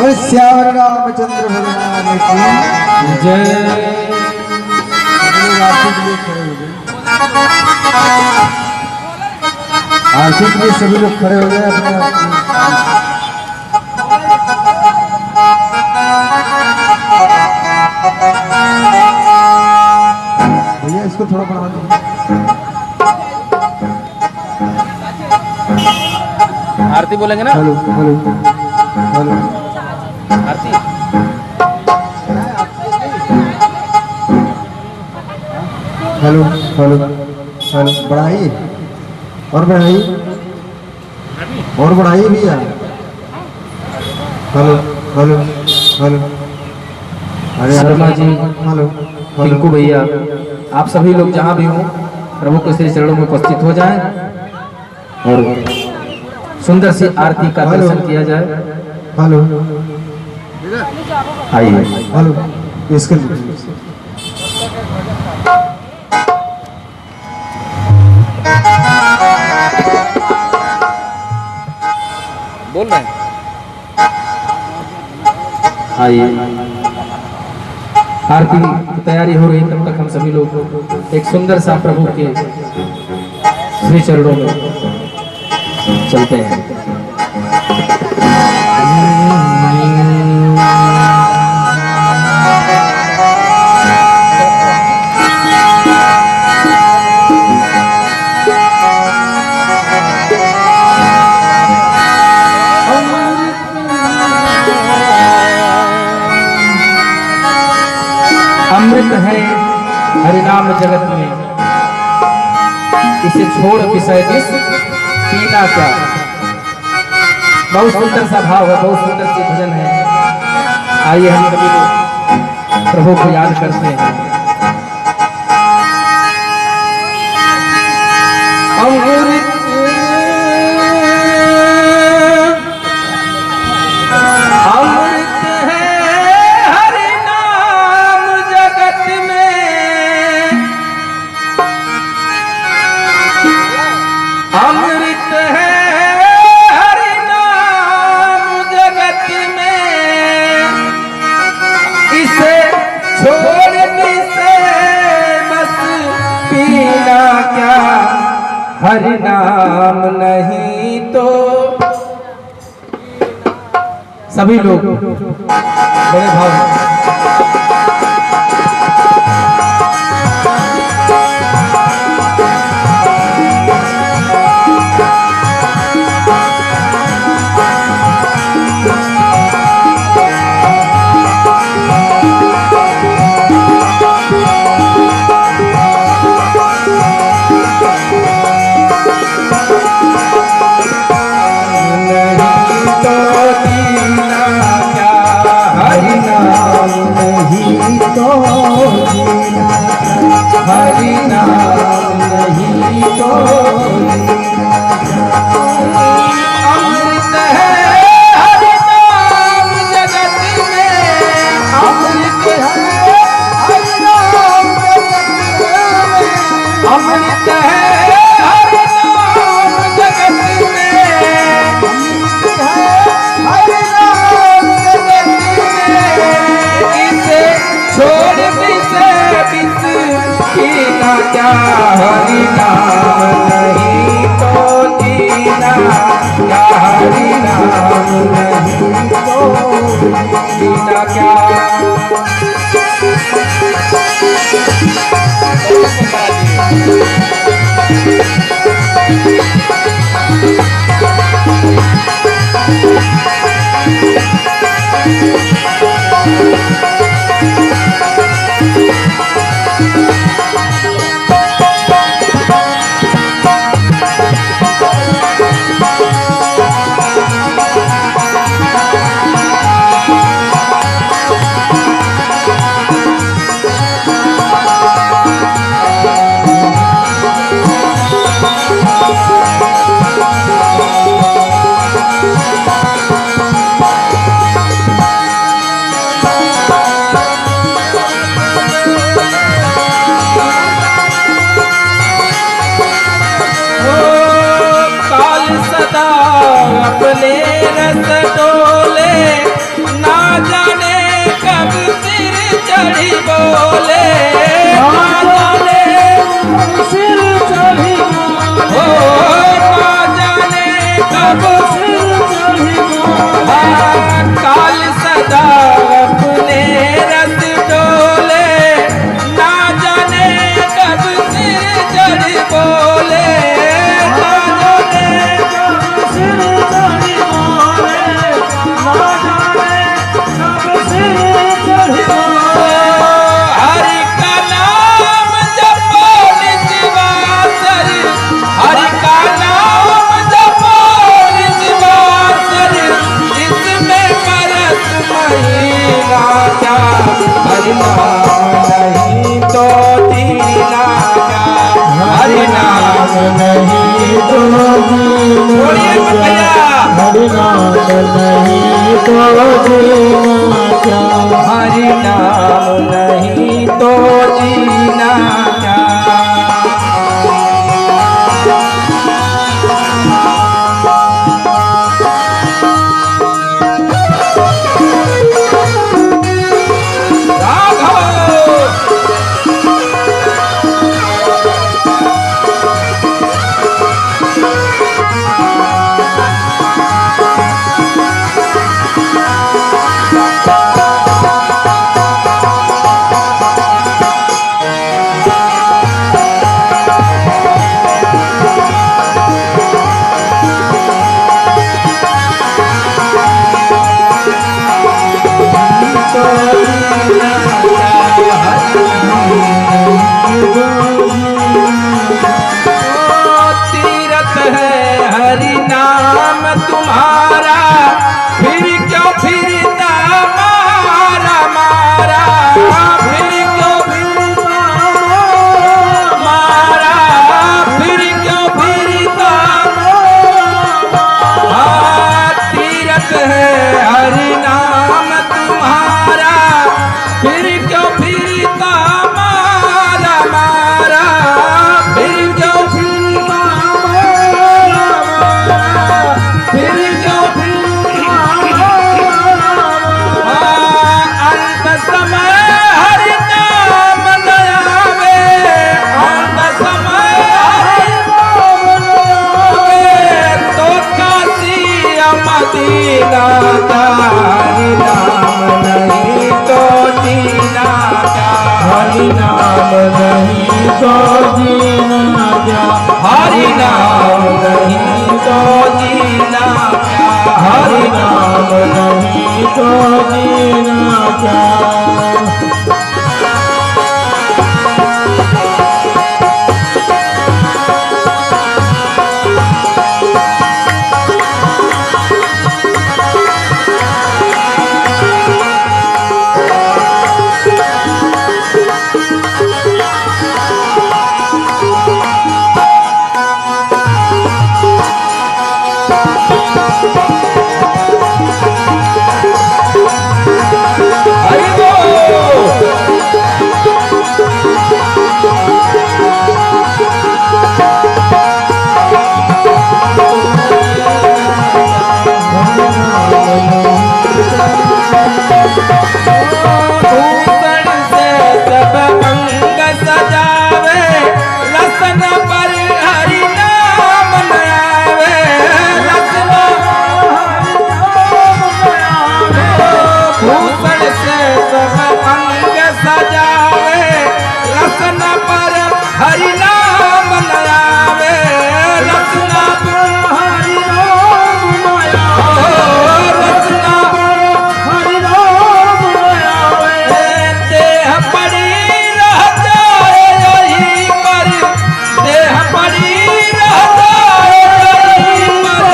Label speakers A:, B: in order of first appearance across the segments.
A: बोले श्याम रामचंद्र भगवान की जय। आरती के लिए सभी लोग खड़े हो गए अपने भैया इसको थोड़ा बढ़ा दो।
B: आरती बोलेंगे ना।
A: हेलो हेलो हेलो
B: आरती
A: हेलो हेलो हेलो बढ़ाइए और बढ़ाइए और बढ़ाइए भैया। हेलो हेलो हेलो अरे
B: शर्मा जी,
A: हेलो
B: टिंकू भैया, आप सभी लोग जहाँ भी हों प्रभु के श्री चरणों में उपस्थित हो जाएं और सुंदर सी आरती का दर्शन किया जाए।
A: हेलो
B: आइए।
A: हेलो इसके
B: बोल रहे हैं। आइए, आरती की तैयारी हो रही, तब तक हम सभी लोग एक सुंदर सा प्रभु के श्री चरणों में चलते हैं। अमृत है हरिनाम जगत में, इसे छोड़ विषय विष पीना क्या। बहुत सुंदर सा भाव है, बहुत सुंदर सी भजन है। आइए हम सभी लोग प्रभु को याद करते हैं। अमृत हरि नाम नहीं तो। सभी लोग बड़े भाव हरि नाम नहीं तो। अमृत है हरि नाम जगत में, अमृत है हरि नाम जगत में, अमृत है हरि नाम जगत में, अमृत है हरि नाम जगत में। इसे छोड़ विषय विष पीना क्या। हरि नाम नहीं तो जीना क्या। हरि नाम नहीं तो जीना क्या। नहीं तो जीना क्या, हरि नाम
A: नहीं तो
B: बोलिए भैया,
A: हरि नाम नहीं तो जीना क्या,
B: हरि नाम नहीं तो जीना क्या। तीरथ है हरि नाम तुम्हारा, फिर क्यों फिरता मारा मारा, फिर क्यों फिरता मारा, फिर क्यों फिरता तीरथ है हरि नाम तुम्हारा, फिर क्यों फिरता मारा मारा, फिर क्यों फिरता मारा मारा, फिर क्यों फिरता अंत समय हरि नाम दयावे, अंत समय हरि नाम दयावे, तो काशी मदीना का हरि नाम नहीं तो जीना क्या,
A: हरि नाम नहीं तो जीना क्या,
B: हरि नाम नहीं तो जीना क्या,
A: हरि नाम नहीं तो जीना क्या।
B: हरि बोल। भूषण से सब अंग सजावे, रसन पर हरि नाम नयावे, रसन भूषण से सब अंग सजावे, रसन पर हरि नाम नयावे, रसन पर हरि नाम नयावे, रसन पर हरि नाम नयावे, देह पड़ी रह जाए यहीं पर, देह पड़ी रह जाए यहीं पर,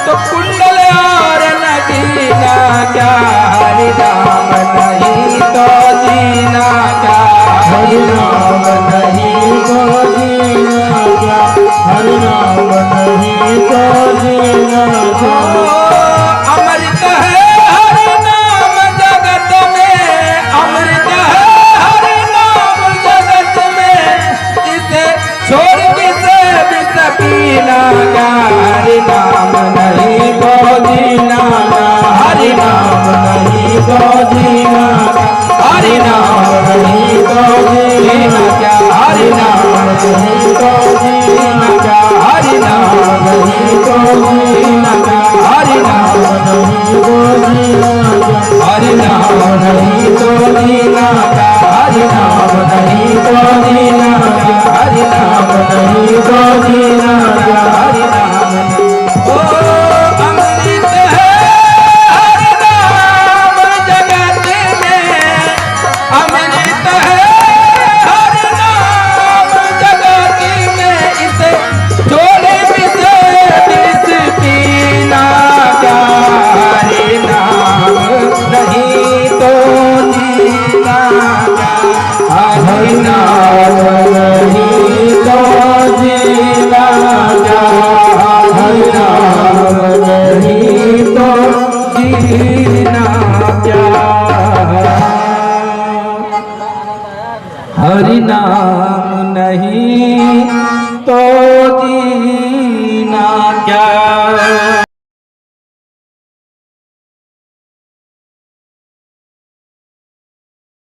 B: तो कुंडल और नगीना क्या, हरि नाम नहीं तो जीना क्या,
A: हरि नाम नहीं तो जीना क्या, हरि नाम नहीं तो जीना क्या।
B: अमृत है हरि नाम जगत में, अमृत है हरि नाम जगत में, इसे छोड़ किसे भी सकीना क्या, हरि नाम नहीं तो जीना क्या, हरि नाम नहीं तो जीना क्या, हरि नाम नहीं तो जीना क्या, हरि नाम नहीं तो जीना क्या, हरि नाम नहीं तो जीना क्या, हरि नाम नहीं तो जीना क्या, हरि नाम नहीं तो जीना क्या, हरि नाम नहीं तो जीना क्या, हरि नाम नहीं तो जीना क्या, हरि नाम ओ अमृत है हरि नाम जगत में, अमृत है हरि नाम जगत में, इसे छोड़े बिसे बिस पीना क्या, हरि नाम नहीं तो जीना नाम